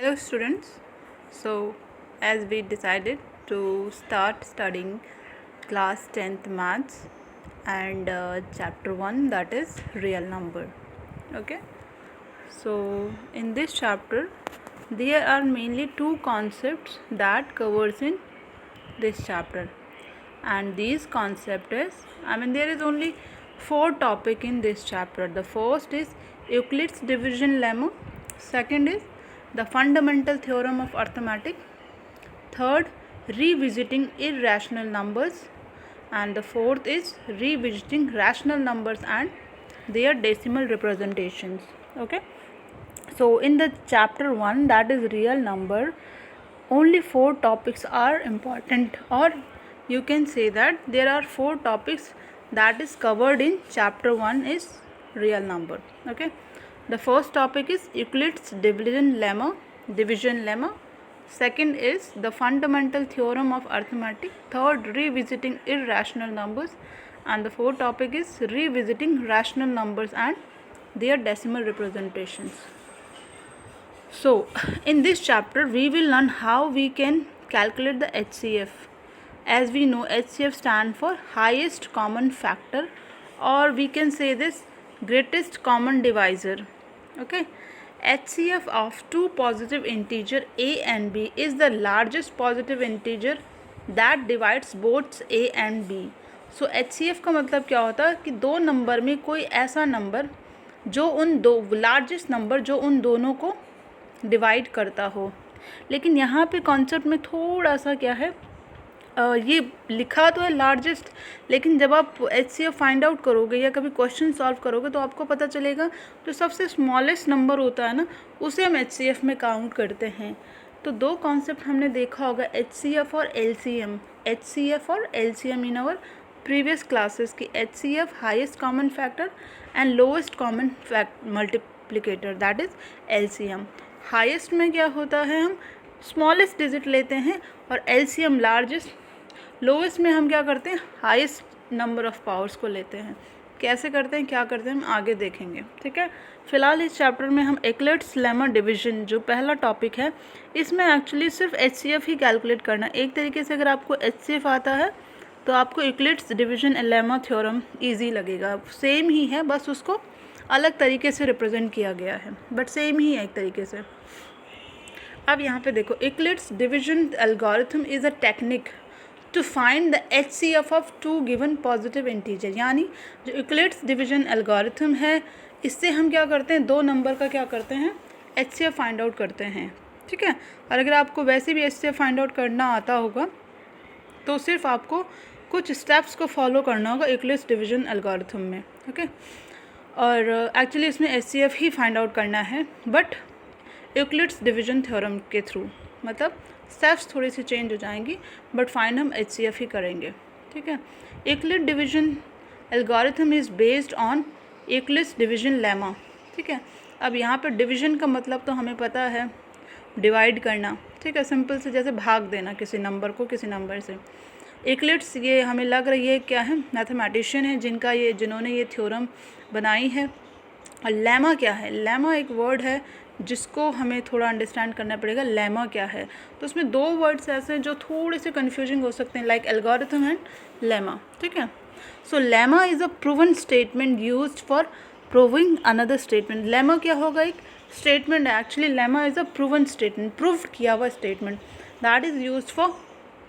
Hello students, so as we decided to start studying class 10th maths and chapter 1, that is real number. Okay, so in this chapter there are mainly two concepts that covers in this chapter, and these concept is, there is only 4 topic in this chapter. The first is Euclid's division lemma, second is the fundamental theorem of arithmetic, third revisiting irrational numbers, and the fourth is revisiting rational numbers and their decimal representations. Okay, so in the chapter 1, that is real number, only 4 topics are important, or you can say that there are 4 topics that is covered in chapter 1 is real number. Okay, the first topic is Euclid's division lemma, second is the fundamental theorem of arithmetic, third revisiting irrational numbers, and the fourth topic is revisiting rational numbers and their decimal representations. So in this chapter we will learn how we can calculate the HCF. As we know, HCF stand for highest common factor, or we can say this greatest common divisor. Okay, HCF of two positive integer a and b is the largest positive integer that divides both a and b. So HCF का मतलब क्या होता है कि दो number में कोई ऐसा नंबर जो उन दो लार्जेस्ट नंबर जो उन दोनों को डिवाइड करता हो. लेकिन यहाँ पे कॉन्सेप्ट में थोड़ा सा क्या है, ये लिखा तो है लार्जेस्ट, लेकिन जब आप HCF फाइंड आउट करोगे या कभी क्वेश्चन सॉल्व करोगे तो आपको पता चलेगा जो सबसे स्मॉलेस्ट नंबर होता है ना, उसे हम HCF में काउंट करते हैं. तो दो कॉन्सेप्ट हमने देखा होगा, HCF और LCM. HCF और LCM in our previous classes की. HCF highest common factor and lowest common multiplicator, that is LCM. Highest में क्या होता है, हम स्मॉलेस्ट डिजिट लेते हैं, और LCM लार्जेस्ट. लोएस्ट में हम क्या करते हैं, हाईएस्ट नंबर ऑफ पावर्स को लेते हैं. कैसे करते हैं, क्या करते हैं, हम आगे देखेंगे. ठीक है, फिलहाल इस चैप्टर में हम यूक्लिड्स लेमा डिवीजन जो पहला टॉपिक है, इसमें एक्चुअली सिर्फ HCF ही कैलकुलेट करना. एक तरीके से अगर आपको HCF आता है तो आपको Euclid's division lemma theorem easy लगेगा. सेम ही है, बस उसको अलग तरीके से रिप्रेजेंट किया गया है, बट सेम ही है एक तरीके से. अब यहाँ पे देखो, Euclid's division algorithm is a technique to find the HCF of two given positive integer. यानी जो यूक्लिड्स डिवीजन एल्गोरिथम है, इससे हम क्या करते हैं, दो नंबर का क्या करते हैं, HCF फाइंड आउट करते हैं. ठीक है, और अगर आपको वैसे भी HCF फाइंड आउट करना आता होगा तो सिर्फ आपको कुछ स्टेप्स को फॉलो करना होगा यूक्लिड्स डिवीजन एल्गोरिथम में. ओके, और एक्चुअली इसमें HCF ही फाइंड आउट करना है, बट यूक्लिड्स डिवीजन थ्योरम के थ्रू. मतलब स्टेप्स थोड़ी सी चेंज हो जाएंगी, बट फाइंड हम HCF ही करेंगे. ठीक है, Euclid division algorithm is based on Euclid's division lemma. ठीक है, अब यहाँ पर डिवीजन का मतलब तो हमें पता है, डिवाइड करना. ठीक है, सिंपल से जैसे भाग देना किसी नंबर को किसी नंबर से. यूक्लिड्स, ये हमें लग रही है क्या है, मैथमेटिशियन है जिन्होंने ये थ्योरम बनाई है. और लेमा क्या है, लेमा एक वर्ड है जिसको हमें थोड़ा अंडरस्टैंड करना पड़ेगा. लेमा क्या है, तो उसमें दो वर्ड्स ऐसे हैं जो थोड़े से कन्फ्यूजिंग हो सकते हैं, लाइक एल्गोरिथम एंड लेमा. ठीक है, so lemma is a proven statement used for proving another statement. Lemma क्या होगा, एक स्टेटमेंट है. Actually lemma is a proven statement, prove किया हुआ statement, that is used for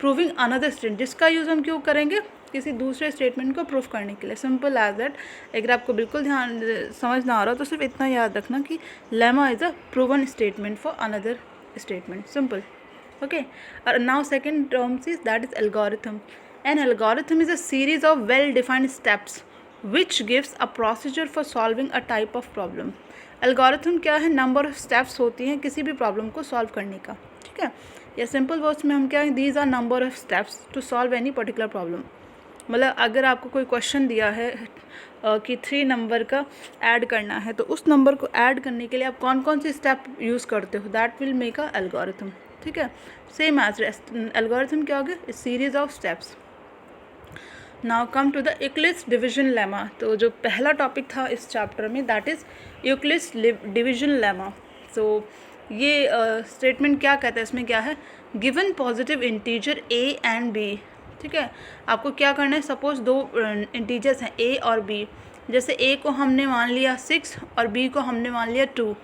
proving another statement. जिसका use हम क्यों करेंगे, किसी दूसरे स्टेटमेंट को प्रूफ करने के लिए. Simple as that. अगर आपको बिल्कुल ध्यान समझ ना आ रहा तो सिर्फ इतना याद रखना कि lemma is a proven statement for another statement. Simple. Okay, और now second terms is that is algorithm. An algorithm is a series of well defined steps which gives a procedure for solving a type of problem. Algorithm क्या है, number of steps होती हैं किसी भी problem को solve करने का. ठीक है, या सिंपल वर्ड्स में हम क्या है, these are number of steps to solve any particular problem. मतलब अगर आपको कोई क्वेश्चन दिया है कि 3 नंबर का ऐड करना है, तो उस नंबर को ऐड करने के लिए आप कौन कौन सी स्टेप यूज़ करते हो, that will make a algorithm. ठीक है, सेम एज एल्गोरिथम क्या हो गया, series of steps. Now come to the Euclid's division lemma. तो जो पहला टॉपिक था इस चैप्टर में, that is Euclid's division lemma. So ये स्टेटमेंट क्या कहता है, इसमें क्या है, given positive integer a and b, ठीक है। आपको क्या करना है, सपोज दो इंटीजर्स हैं a और b, जैसे a को हमने मान लिया 6 और b को हमने मान लिया 2।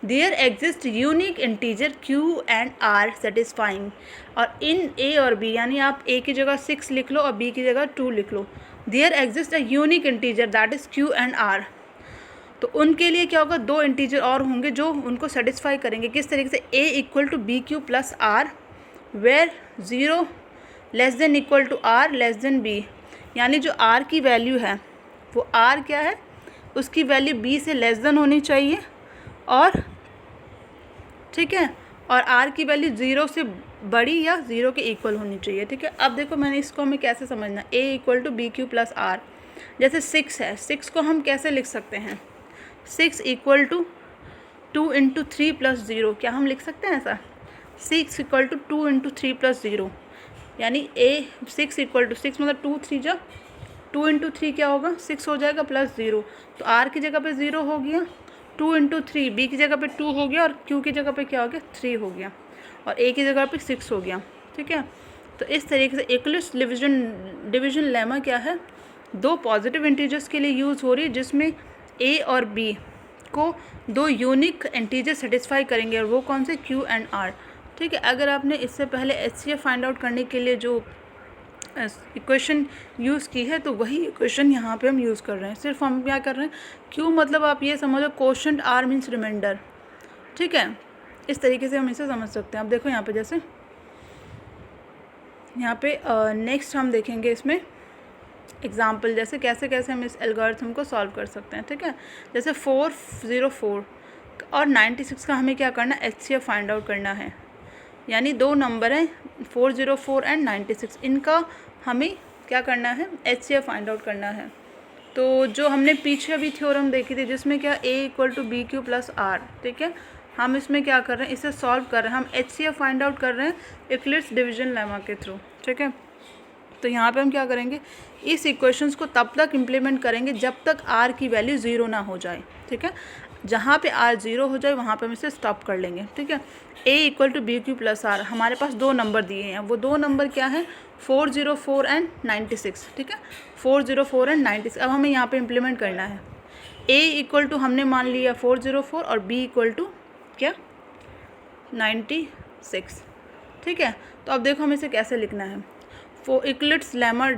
There exist unique integer q and r satisfying, और इन a और b, यानी आप a की जगह 6 लिख लो और b की जगह 2 लिख लो, there exist a unique integer that is q and r। तो उनके लिए क्या होगा, दो इंटीजर और होंगे जो उनको सेटिस्फाई करेंगे। किस तरीके से, a equal to b q plus r, where 0 less than equal to r less than b, यानी जो r की वैल्यू है वो r क्या है, उसकी वैल्यू b से लेस देन होनी चाहिए, और ठीक है, और r की वैल्यू 0 से बड़ी या 0 के इक्वल होनी चाहिए, ठीक है। अब देखो मैंने इसको हमें कैसे समझना, a equal to b q plus r, जैसे 6 है, 6 को हम कैसे लिख सकते हैं, 6 इक्वल टू 2 इंटू 3 प्लस 0, क्या हम लिख सकते हैं ऐसा, 6 इक्वल टू 2 इंटू 3 प्लस 0, यानी a 6 इक्वल टू 6 मतलब 2 3 जा 2 इंटू 3 क्या होगा, 6 हो जाएगा प्लस 0, तो r की जगह पे 0 हो गया, 2 इंटू 3 b की जगह पे 2 हो गया, और q की जगह पे क्या हो गया, 3 हो गया, और a की जगह पे 6 हो गया, ठीक है। तो इस तरीके से इक्वलिस्ट डिवीजन लेमा क्या है, दो पॉजिटिव इंटीजर्स के लिए यूज़ हो रही है, जिसमें a और b को दो यूनिक इंटीजर सेटिस्फाई करेंगे, और वो कौन से, q एंड r, ठीक है। अगर आपने इससे पहले HCF फाइंड आउट करने के लिए जो इक्वेशन यूज़ की है, तो वही इक्वेशन यहाँ पे हम यूज़ कर रहे हैं। सिर्फ हम क्या कर रहे हैं, q मतलब आप ये समझो कोशेंट, r मीन्स रिमाइंडर, ठीक है। इस तरीके से हम इसे समझ सकते हैं। अब देखो यहाँ पे, जैसे यहाँ पे नेक्स्ट हम देखेंगे इसमें एग्जाम्पल, जैसे कैसे कैसे हम इस एल्गोरिथम को सॉल्व कर सकते हैं, ठीक है। जैसे 404 और 96 का हमें क्या करना है, HCF फाइंड आउट करना है, यानी दो नंबर हैं 404 एंड 96, इनका हमें क्या करना है, HCF फाइंड आउट करना है। तो जो हमने पीछे अभी थ्योरम देखी थी, जिसमें क्या a equal to b q plus r, ठीक है, हम इसमें क्या कर रहे हैं, इसे सॉल्व कर रहे हैं, हम HCF फाइंड आउट कर रहे हैं इक्लिप्स डिवीजन लेमा के थ्रू, ठीक है। तो यहाँ पे हम क्या करेंगे, इस इक्वेशंस को तब तक इम्प्लीमेंट करेंगे जब तक r की वैल्यू 0 ना हो जाए, ठीक है। जहाँ पे r 0 हो जाए वहाँ पे हम इसे स्टॉप कर लेंगे, ठीक है। a equal to b q plus r, हमारे पास दो नंबर दिए हैं, वो दो नंबर क्या है, 404 एंड 96, ठीक है, 404 एंड 96। अब हमें यहाँ पे इम्प्लीमेंट करना है, a इक्वल टू हमने मान लिया 404 और b इक्वल टू क्या, 96, ठीक है। तो अब देखो हमें इसे कैसे लिखना है, for Euclid's lemma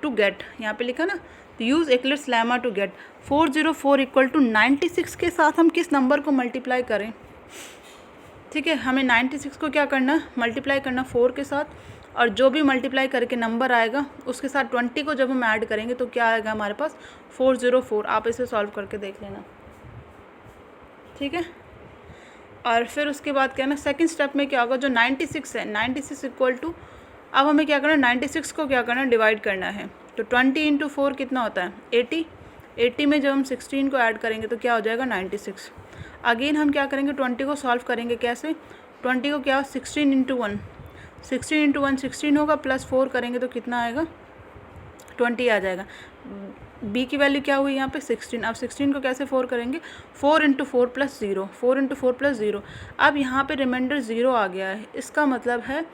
to get, यहाँ पे लिखा ना, use Euclid's lemma to get 404 equal to 96 के साथ हम किस नंबर को मल्टीप्लाई करें, ठीक है। हमें 96 को क्या करना, मल्टीप्लाई करना 4 के साथ, और जो भी मल्टीप्लाई करके नंबर आएगा उसके साथ 20 को जब हम ऐड करेंगे तो क्या आएगा हमारे पास, 404। आप इसे सॉल्व करके देख लेना, ठीक है। और फिर उसके बाद क्या ना, सेकंड स्टेप में क्या होगा, जो 96 है, 96 इक्वल टू, अब हमें क्या करना है, 96 को क्या करना है, डिवाइड करना है। तो 20 इंटू 4 कितना होता है, 80, 80 में जब हम 16 को ऐड करेंगे तो क्या हो जाएगा, 96। अगेन हम क्या करेंगे, 20 को सॉल्व करेंगे, कैसे, 20 को क्या, 16 इंटू 1, 16 इंटू 1 16 होगा, प्लस 4 करेंगे तो कितना आएगा, 20 आ जाएगा। b की वैल्यू क्या हुई यहाँ पे, 16। अब 16 को कैसे 4 करेंगे, 4 इंटू 4 प्लस 0, 4 इंटू 4 प्लस 0। अब यहाँ पे रिमाइंडर 0 आ गया है, इसका मतलब है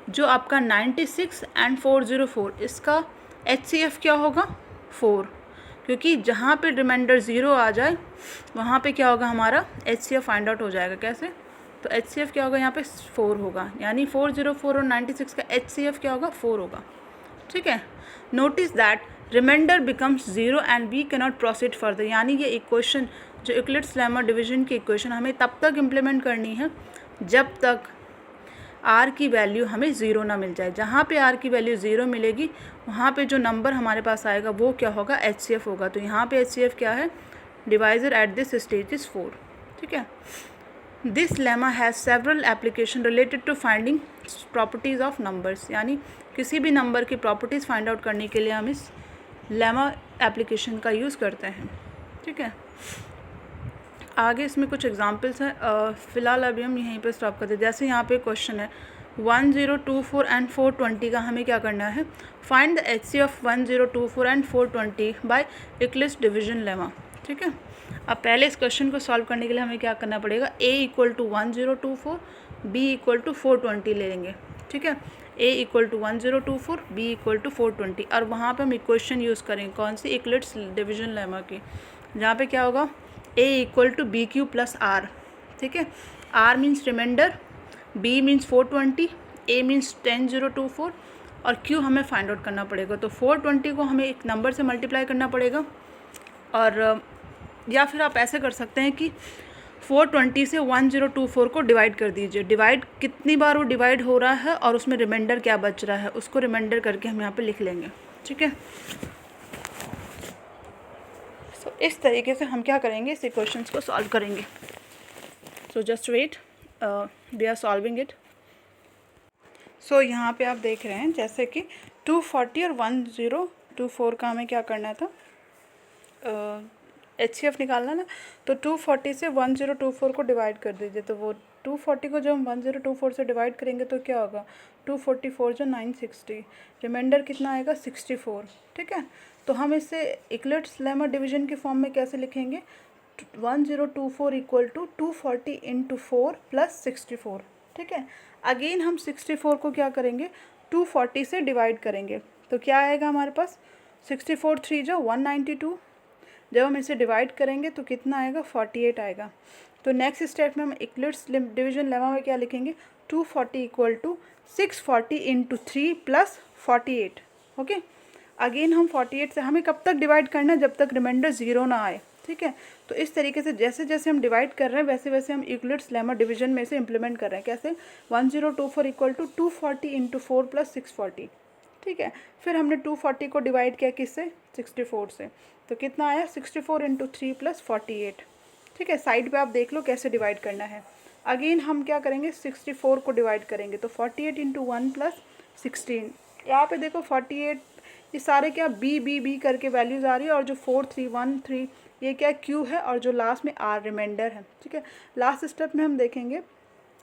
जो आपका 96 एंड 404, इसका HCF क्या होगा, 4, क्योंकि जहाँ पे रिमाइंडर 0 आ जाए वहाँ पे क्या होगा, हमारा HCF फाइंड आउट हो जाएगा। कैसे, तो HCF क्या होगा, यहाँ पे 4 होगा, यानी 404 और 96 का HCF क्या होगा, 4 होगा, ठीक है। Notice that remainder becomes 0 and we cannot proceed further, यानी ये इक्वेशन जो इक्लिप्स लेमा डिवीजन की इक्वेशन हमें तब तक इम्प्लीमेंट करनी है जब तक r की वैल्यू हमें 0 ना मिल जाए। जहाँ पे r की वैल्यू 0 मिलेगी वहाँ पे जो नंबर हमारे पास आएगा वो क्या होगा, HCF होगा। तो यहाँ पे HCF क्या है, divisor at this stage is 4, ठीक है। This lemma has several application related to finding properties of numbers, यानी किसी भी नंबर की प्रॉपर्टीज़ फाइंड आउट करने के लिए हम इस लेमा एप्लीकेशन का यूज़ करते हैं, ठीक है। आगे इसमें कुछ एग्जांपल्स हैं, फ़िलहाल अभी हम यहीं पे स्टॉप करते हैं। जैसे यहाँ पे क्वेश्चन है 1024 एंड 420 का हमें क्या करना है, find the HCF 1024 and 420 by Euclid's division lemma, ठीक है। अब पहले इस क्वेश्चन को सॉल्व करने के लिए हमें क्या करना पड़ेगा, a equal to 1024, b equal to 420 ले लेंगे, ठीक है। a equal to 1024, b equal to 420, और वहाँ पे हम इक्वेशन यूज़ करेंगे कौन सी, यूक्लिड्स डिवीजन लेमा की, जहाँ पे क्या होगा, a equal to b q plus r, ठीक है। r means remainder, b means 420, a means 1024 और q हमें फाइंड आउट करना पड़ेगा। तो 420 को हमें एक नंबर से मल्टीप्लाई करना पड़ेगा, और या फिर आप ऐसे कर सकते हैं कि 420 से 1024 को डिवाइड कर दीजिए। डिवाइड कितनी बार वो डिवाइड हो रहा है और उसमें रिमाइंडर क्या बच रहा है उसको रिमाइंडर करके हम यहाँ पे लिख लेंगे, ठीक है। सो इस तरीके से हम क्या करेंगे, इस इक्वेशंस को सॉल्व करेंगे। So just wait, we are solving it. So यहाँ पे आप देख रहे हैं जैसे कि 240 और 1024 का हमें क्या करना था, HCF निकालना ना। तो 240 से 1024 को डिवाइड कर दीजिए। तो वो 240 को जब हम 1024 से डिवाइड करेंगे तो क्या होगा, 244 जो 960, रिमाइंडर कितना आएगा 64, ठीक है। तो हम इसे यूक्लिड्स लेमा डिवीजन के फॉर्म में कैसे लिखेंगे, 1024 इक्वल टू 240 इंटू 4 प्लस 64, ठीक है। अगेन हम 64 को क्या करेंगे, 240 से डिवाइड करेंगे तो क्या आएगा हमारे पास, 64 3 जो 192, जब हम इसे डिवाइड करेंगे तो कितना आएगा, 48 आएगा। तो नेक्स्ट स्टेप में हम यूक्लिड्स डिवीजन लेमा में क्या लिखेंगे, 240 equal to 640 into 3 plus 48, okay. Again हम 48 से हमें कब तक डिवाइड करना है, जब तक रिमाइंडर ज़ीरो ना आए, ठीक है। तो इस तरीके से जैसे जैसे हम डिवाइड कर रहे हैं वैसे वैसे हम यूक्लिड्स लेमा डिवीजन में से इम्प्लीमेंट कर रहे हैं। कैसे, 1024 इक्वल टू 240 इंटू 4 प्लस 640, ठीक है। फिर हमने 240 को डिवाइड किया किससे, 64 से, तो कितना आया 64 इंटू 3 प्लस 48, ठीक है। साइड पे आप देख लो कैसे डिवाइड करना है। अगेन हम क्या करेंगे, 64 को डिवाइड करेंगे तो 48 इंटू 1 प्लस 16, यहाँ पे देखो 48, ये सारे क्या बी बी बी करके वैल्यूज़ आ रही है, और जो 4 3 1 3 ये क्या क्यू है, और जो लास्ट में आर रिमाइंडर है, ठीक है। लास्ट स्टेप में हम देखेंगे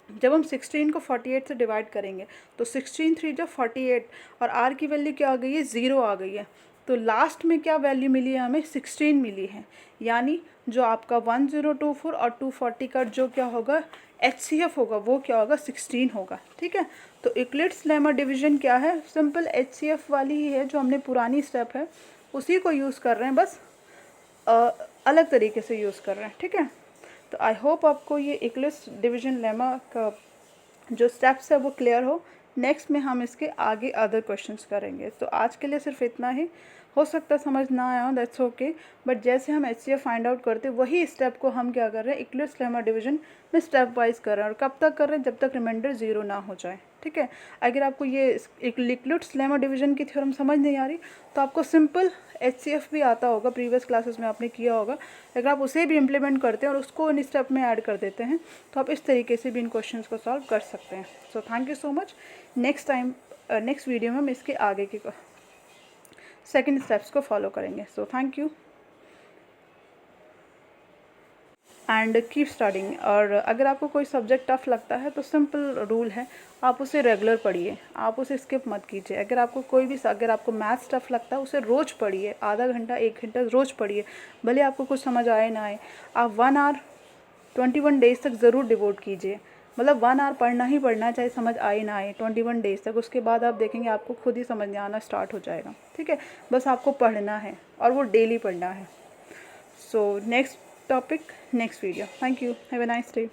जब हम 16 को 48 से डिवाइड करेंगे तो 16 3 जो 48, और आर की वैल्यू क्या आ गई है, 0 आ गई है। तो लास्ट में क्या वैल्यू मिली है हमें, 16 मिली है। यानी जो आपका 1024 और 240 का जो क्या होगा HCF होगा वो क्या होगा, 16 होगा, ठीक है। तो यूक्लिड्स लेमा डिवीजन क्या है, सिंपल HCF वाली ही है, जो हमने पुरानी स्टेप है उसी को यूज़ कर रहे हैं, बस अलग तरीके से यूज़ कर रहे हैं, ठीक है। तो आई होप आपको ये यूक्लिड्स डिवीजन लेमा का जो स्टेप्स है वो क्लियर हो। नेक्स्ट में हम इसके आगे अदर क्वेश्चंस करेंगे। तो आज के लिए सिर्फ इतना ही, हो सकता है समझ ना आया हो, दैट्स ओके। बट जैसे हम HCF फाइंड आउट करते हैं वही स्टेप को हम क्या कर रहे हैं, यूक्लिड्स लेमा डिवीजन में स्टेप वाइज कर रहे हैं, और कब तक कर रहे हैं, जब तक रिमाइंडर 0 ना हो जाए, ठीक है। अगर आपको ये यूक्लिड्स लेमा डिवीजन की थ्योरम समझ नहीं आ रही तो आपको सिंपल HCF भी आता होगा, प्रीवियस क्लासेस में आपने किया होगा। अगर आप उसे भी इम्प्लीमेंट करते हैं और उसको इन स्टेप में ऐड कर देते हैं तो आप इस तरीके से भी इन क्वेश्चंस को सॉल्व कर सकते हैं। So thank you so much. Next video में हम इसके आगे के सेकंड स्टेप्स को फॉलो करेंगे। So thank you and keep studying. और अगर आपको कोई सब्जेक्ट टफ लगता है तो सिंपल रूल है, आप उसे रेगुलर पढ़िए, आप उसे स्किप मत कीजिए। अगर आपको मैथ्स टफ लगता है उसे रोज़ पढ़िए, आधा घंटा 1 घंटा रोज़ पढ़िए, भले आपको कुछ समझ आए ना आए। आप 1 आवर 21 डेज़ तक ज़रूर डिवोट कीजिए, मतलब 1 आवर पढ़ना ही पढ़ना, चाहे समझ आए ना आए 21 डेज़ तक। उसके बाद आप देखेंगे आपको खुद ही समझ में आना स्टार्ट हो जाएगा, ठीक है। बस आपको पढ़ना है और वो डेली पढ़ना है। So next topic, next video. Thank you. Have a nice day.